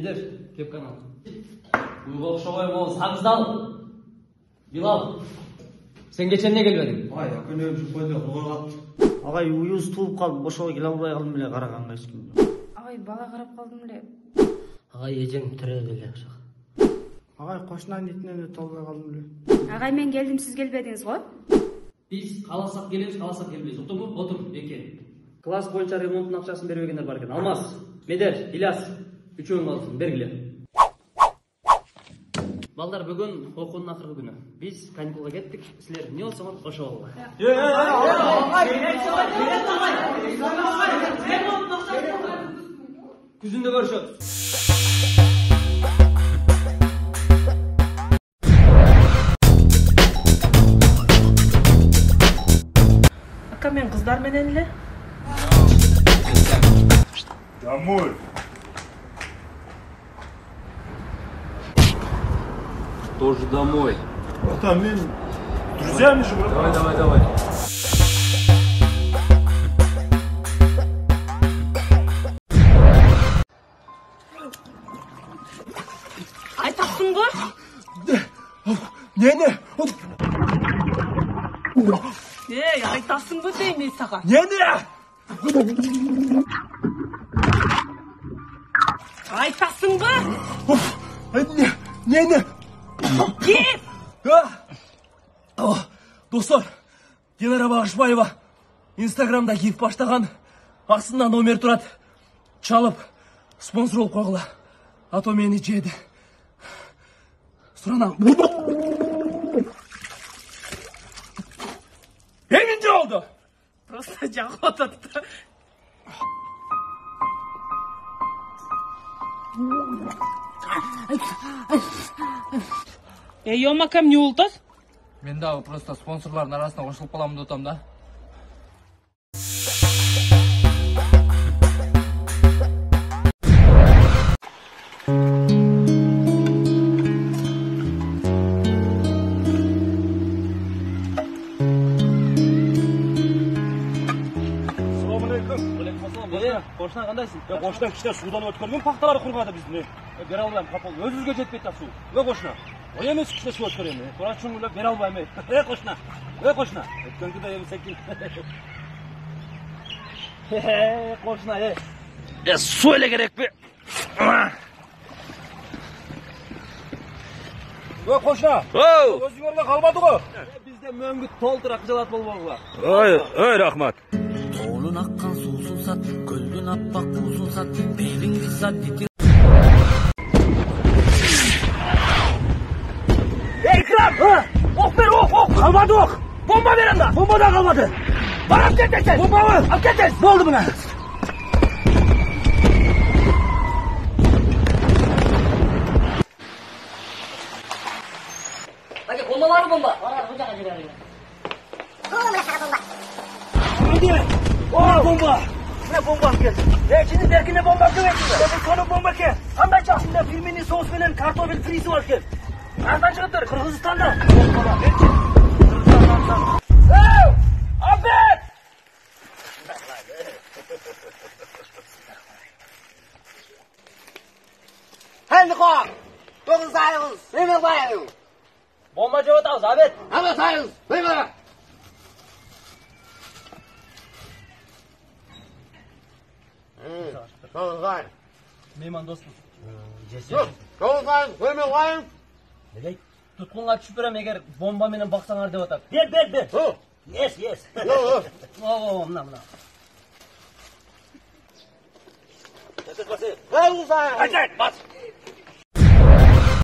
Медер, кепканы ал. Буйга окшобой могу сагызды ал. Билал, сен кече эмне келбедиң? Ай, акөнөм шукойдо кулгат. Агай уюз тууп калып ошого келе албай калдым эле караганга эчким. Агай бала карап калдым эле. Агай эжем тирүү эле. Агай кошунан итинен өтө албай калдым эле. Агай мен келдим, сиз келбедиңиз го? Биз кааласак келебиз, кааласак келбейбиз. Отурбу? Отур, эке. Класс боюнча ремонттун акчасын бербегендер бар экен. Алмаз, Медер, Иляс, үчөөң калсын, бергиле. Балдар, бүгүн окуунун акыркы күнү. Биз каникулга кеттик. Силер эмне болсоңор ошо болгула. Күзүндө көрүшөбүз. Ака, мен кыздар менен эле. Домой. Тоже домой. Там мен друзьями же, брат. Давай. Айтасың го? Не. Эй, айтасың го дейм мен сага. Не. Айтасың го? Не. Кеп! Достор, Динара Багышбаева Инстаграмда гиф баштаган, астында номер турат. Чалып, спонсор болуп койгула. А то мени жеди. Суранам. Эмне болду? Просто жагып атат. Акам, не болду? Мен дагы просто спонсорлардын арасына кошулуп каламын деп атам да. Кошуна кандайсың? Кошунан кичине суудан өткөргөн пакталары кургады биздин. Бере албайм, капыл. Өзүбүзгө жетпейт да суу. Кошуна. Ой эмес кичине суу өткөрөм. Тура чүңүлөп бере албайм. Кошуна. Кошуна. Өткөнкүдө эмсекин. Кошуна, Суу эле керекпи? Кошуна. Өзүңөр эле калбады го. Бизде мөңгү толтура кыжалат болбогула. Ой, рахмат. Тоолун аккан суусун сат, көлдүн аппак буусун сат, белиңди сат дити. Экран! Ок бер, ок! Калбады ок! Бомба берем да! Бомба да калбады! Бар алып кетесиз! Бомбабы! Алып кетесиз! Болду мына! Аке, бомбалары бомба. Bomba! Ne bomba kes? Şimdi derkine bomba kıvırdı. Bu konu bomba kes. Kандай çaksında filminin sos veren kartofel frisi var kes. Nereden çıktı? Kırgızistan'da. Kırgızistan'dan. Afet! Hadi kalk. Dokuz ayız. Hemen bayılın. Bomba cevap al, Zabet. Hemen sayız. Hemen. Doğuzay. Meyman dostum. Doğuzay, hemen bayılın. Nedey? Tutkунга түшүп берем эгер бомба менен баксаңар деп атат. Бер. Yes. Мына. Doğuzay. Hadi bas.